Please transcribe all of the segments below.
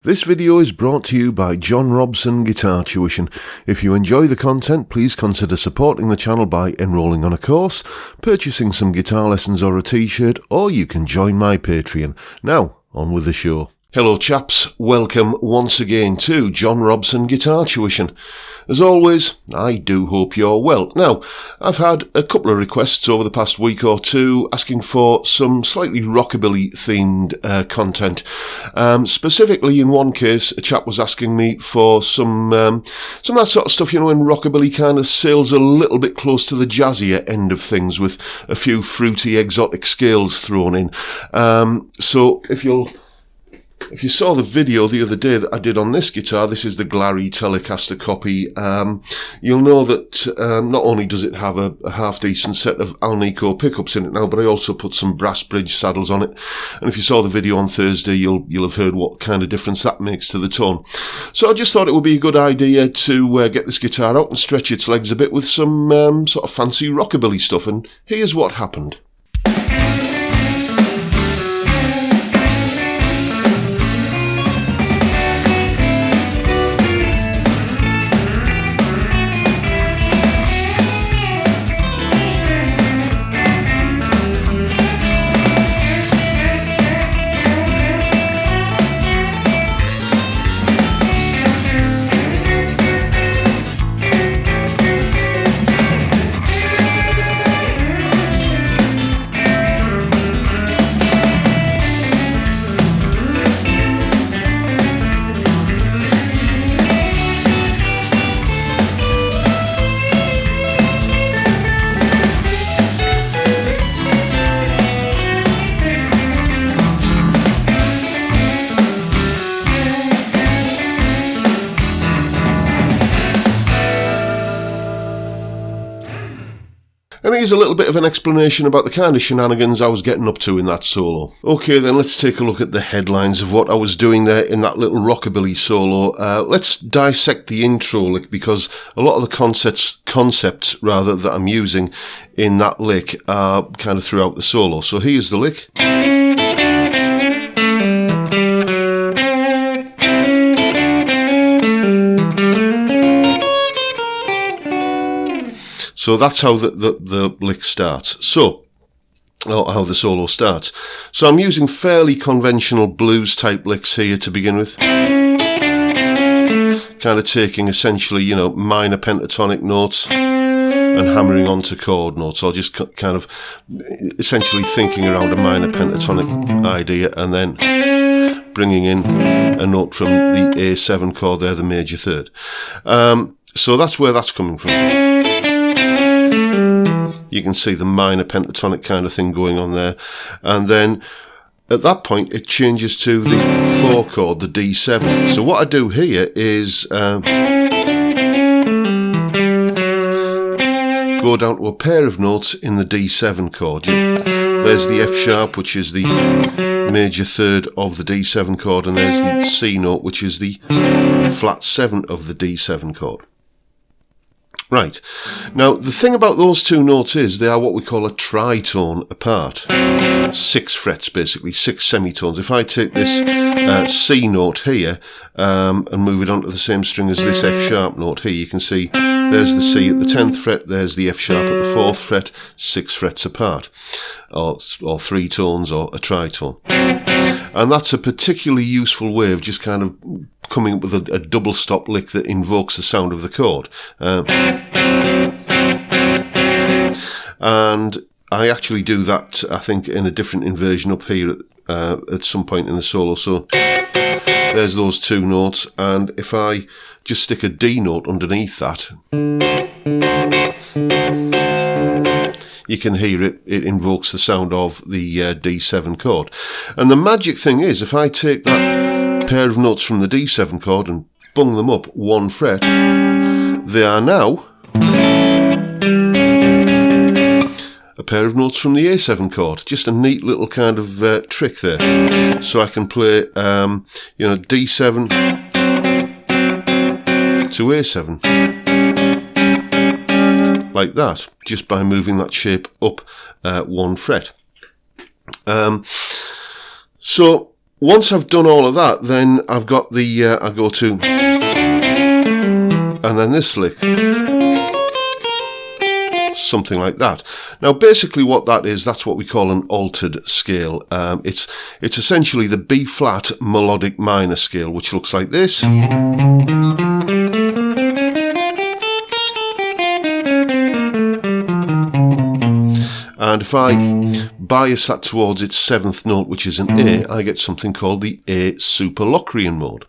This video is brought to you by John Robson Guitar Tuition. If you enjoy the content, please consider supporting the channel by enrolling on a course, purchasing some guitar lessons or a t-shirt, or you can join my Patreon. Now, on with the show. Hello chaps, welcome once again to John Robson Guitar Tuition. As always, I do hope you're well. Now, I've had a couple of requests over the past week or two asking for some slightly rockabilly themed content. Specifically in one case, a chap was asking me for some of that sort of stuff, you know, when rockabilly kind of sails a little bit close to the jazzier end of things with a few fruity exotic scales thrown in. So if you saw the video the other day that I did on this guitar, this is the Glary Telecaster copy, you'll know that not only does it have a half-decent set of Alnico pickups in it now, but I also put some brass bridge saddles on it. And if you saw the video on Thursday, you'll have heard what kind of difference that makes to the tone. So I just thought it would be a good idea to get this guitar out and stretch its legs a bit with some sort of fancy rockabilly stuff, and here's what happened. And here's a little bit of an explanation about the kind of shenanigans I was getting up to in that solo. Okay then, let's take a look at the headlines of what I was doing there in that little rockabilly solo. Let's dissect the intro lick, because a lot of the concepts that I'm using in that lick are kind of throughout the solo. So here's the lick. So that's how the lick starts. So, how the solo starts. So I'm using fairly conventional blues type licks here to begin with. Kind of taking essentially, you know, minor pentatonic notes and hammering onto chord notes. Or just kind of essentially thinking around a minor pentatonic idea and then bringing in a note from the A7 chord there, the major third. So that's where that's coming from. You can see the minor pentatonic kind of thing going on there. And then at that point it changes to the 4 chord, the D7. So what I do here is go down to a pair of notes in the D7 chord. There's the F sharp, which is the major third of the D7 chord, and there's the C note, which is the flat 7 of the D7 chord. Right, now the thing about those two notes is they are what we call a tritone apart. 6 frets basically, 6 semitones. If I take this C note here and move it onto the same string as this F sharp note here, you can see there's the C at the 10th fret, there's the F sharp at the 4th fret, 6 frets apart, or 3 tones, or a tritone. And that's a particularly useful way of just kind of coming up with a double stop lick that invokes the sound of the chord. And I actually do that, I think, in a different inversion up here at some point in the solo. So there's those 2 notes, and if I just stick a D note underneath that, you can hear it invokes the sound of the D7 chord. And the magic thing is, if I take that pair of notes from the D7 chord and bung them up 1 fret, they are now a pair of notes from the A7 chord. Just a neat little kind of trick there. So I can play, you know, D7 to A7 like that, just by moving that shape up 1 fret. So once I've done all of that, then I've got the, I go to, and then this lick. Something like that. Now basically what that is, that's what we call an altered scale. It's essentially the B flat melodic minor scale, which looks like this. And if I bias that towards its 7th note, which is an A, I get something called the A super Locrian mode,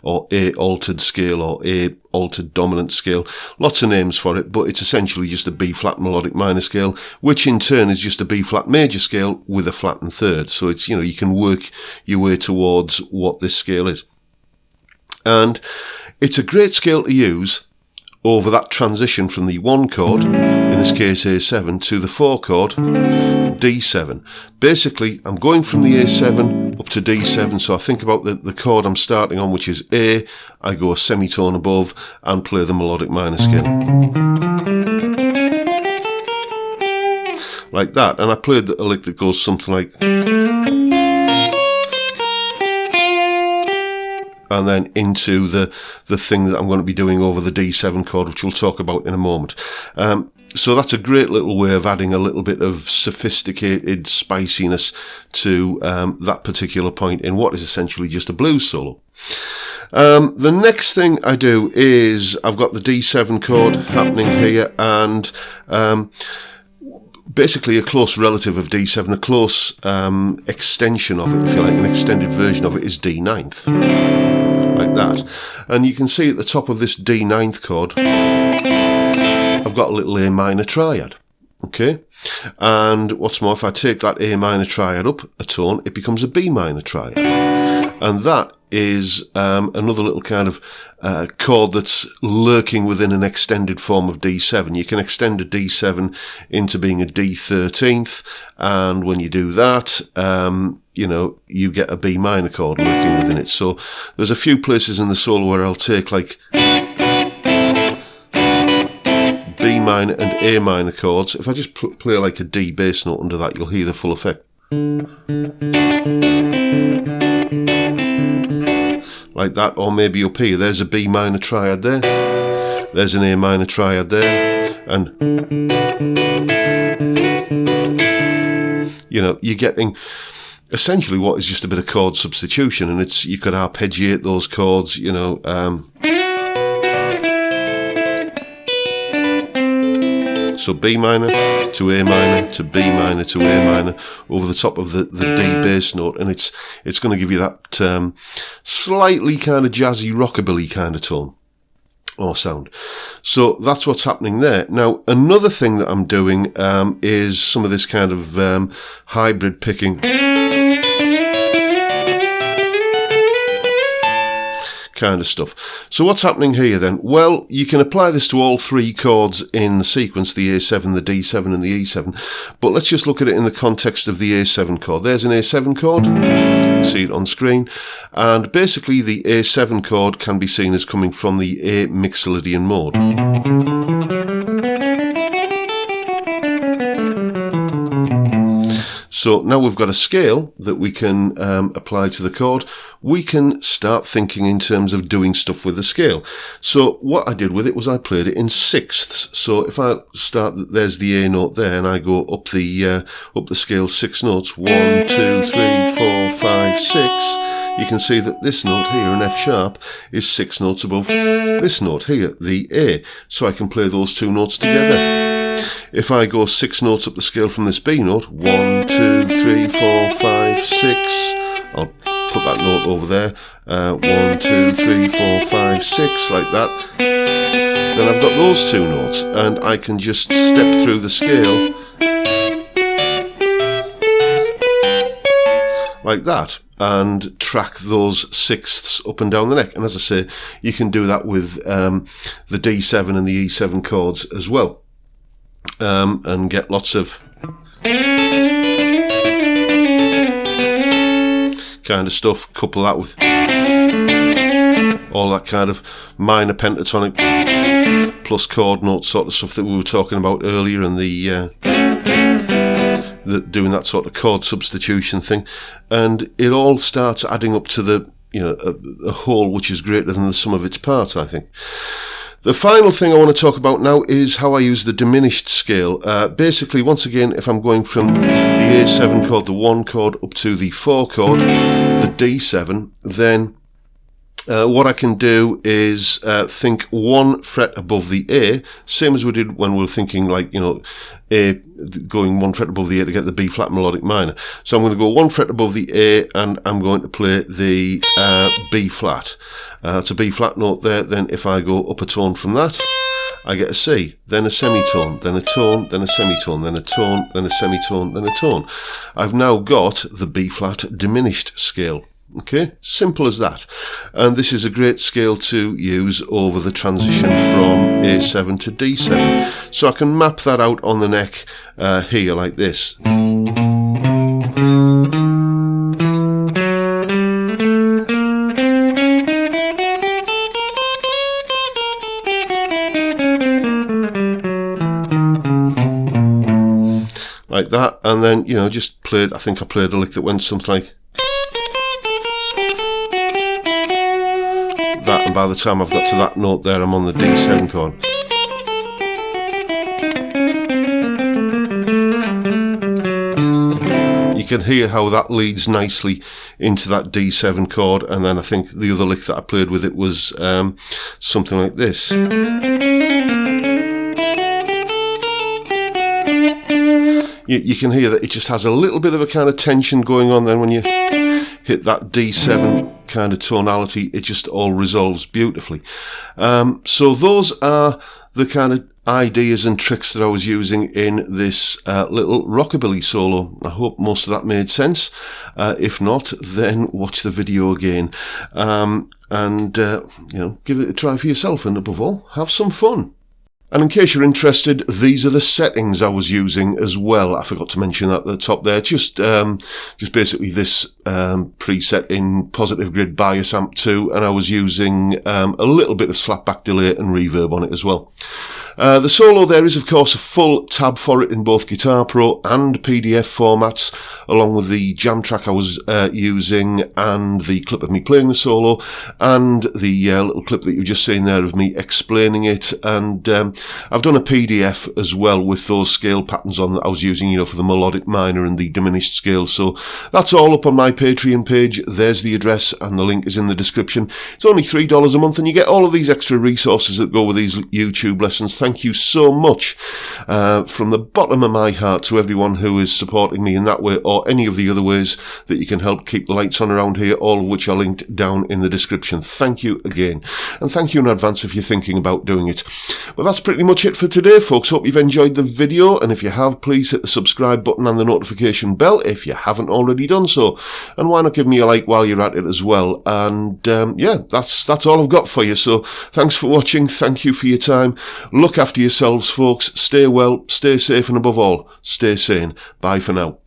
or A altered scale, or A altered dominant scale. Lots of names for it, but it's essentially just a B flat melodic minor scale, which in turn is just a B flat major scale with a flattened third. So it's, you know, you can work your way towards what this scale is. And it's a great scale to use over that transition from the 1 chord, in this case A7, to the 4 chord, D7. Basically, I'm going from the A7 up to D7, so I think about the chord I'm starting on, which is A, I go a semitone above and play the melodic minor scale. Like that, and I played a lick that goes something like, and then into the thing that I'm going to be doing over the D7 chord, which we'll talk about in a moment. So that's a great little way of adding a little bit of sophisticated spiciness to that particular point in what is essentially just a blues solo. The next thing I do is I've got the D7 chord happening here, and basically a close relative of D7, a close extension of it, if you like, an extended version of it is D9th, like that. And you can see at the top of this D9th chord, I've got a little A minor triad, okay? And what's more, if I take that A minor triad up a tone, it becomes a B minor triad. And that is another little kind of chord that's lurking within an extended form of D7. You can extend a D7 into being a D13th, and when you do that, you know, you get a B minor chord lurking within it. So there's a few places in the solo where I'll take like B minor and A minor chords. If I just play like a D bass note under that, you'll hear the full effect. Like that, or maybe up here, there's a B minor triad there, there's an A minor triad there, and you know, you're getting essentially what is just a bit of chord substitution, and it's, you could arpeggiate those chords, you know, so B minor to A minor to B minor to A minor over the top of the D bass note, and it's going to give you that slightly kind of jazzy rockabilly kind of tone or sound. So that's what's happening there. Now another thing that I'm doing is some of this kind of hybrid picking kind of stuff. So what's happening here then? Well, you can apply this to all 3 chords in the sequence, the A7, the D7 and the E7, but let's just look at it in the context of the A7 chord. There's an A7 chord, you can see it on screen, and basically the A7 chord can be seen as coming from the A Mixolydian mode. So now we've got a scale that we can apply to the chord. We can start thinking in terms of doing stuff with the scale. So what I did with it was I played it in sixths. So if I start, there's the A note there, and I go up the scale 6 notes, 1, 2, 3, 4, 5, 6. You can see that this note here, an F sharp, is 6 notes above this note here, the A. So I can play those 2 notes together. If I go 6 notes up the scale from this B note, 1, 2, 3, 4, 5, 6, I'll put that note over there, 1, 2, 3, 4, 5, 6, like that. Then I've got those 2 notes, and I can just step through the scale like that and track those sixths up and down the neck. And as I say, you can do that with the D7 and the E7 chords as well. And get lots of kind of stuff, couple that with all that kind of minor pentatonic plus chord note sort of stuff that we were talking about earlier in the doing that sort of chord substitution thing, and it all starts adding up to the a whole which is greater than the sum of its parts, I think. The final thing I want to talk about now is how I use the diminished scale. Basically, once again, if I'm going from the A7 chord, the 1 chord, up to the 4 chord, the D7, then what I can do is think 1 fret above the A, same as we did when we were thinking, like, A, going 1 fret above the A to get the B flat melodic minor. So I'm going to go 1 fret above the A, and I'm going to play the B flat. That's a B flat note there. Then if I go up a tone from that, I get a C, then a semitone, then a tone, then a semitone, then a tone, then a semitone, then a tone. I've now got the B flat diminished scale. Okay, simple as that. And this is a great scale to use over the transition from A7 to D7. So I can map that out on the neck here like this. Like that, and then, just played, I think I played a lick that went something like that, and by the time I've got to that note there, I'm on the D7 chord. You can hear how that leads nicely into that D7 chord, and then I think the other lick that I played with it was something like this. You can hear that it just has a little bit of a kind of tension going on then when you hit that D7 kind of tonality. It just all resolves beautifully. So those are the kind of ideas and tricks that I was using in this little rockabilly solo. I hope most of that made sense. If not, then watch the video again, and give it a try for yourself, and above all, have some fun. And in case you're interested, these are the settings I was using as well. I forgot to mention that at the top there. Just basically this preset in Positive Grid Bias Amp 2, and I was using a little bit of slapback delay and reverb on it as well. The solo there is, of course, a full tab for it in both Guitar Pro and PDF formats, along with the jam track I was using, and the clip of me playing the solo, and the little clip that you've just seen there of me explaining it. And I've done a PDF as well with those scale patterns on that I was using, for the melodic minor and the diminished scale. So that's all up on my Patreon page. There's the address, and the link is in the description. It's only $3 a month, and you get all of these extra resources that go with these YouTube lessons. Thank you so much from the bottom of my heart to everyone who is supporting me in that way, or any of the other ways that you can help keep the lights on around here, all of which are linked down in the description. Thank you again, and thank you in advance if you're thinking about doing it. Well, that's pretty much it for today, folks. Hope you've enjoyed the video, and if you have, please hit the subscribe button and the notification bell if you haven't already done so, and why not give me a like while you're at it as well. And yeah, that's all I've got for you. So thanks for watching, thank you for your time, look after yourselves, folks, stay well, stay safe, and above all, stay sane. Bye for now.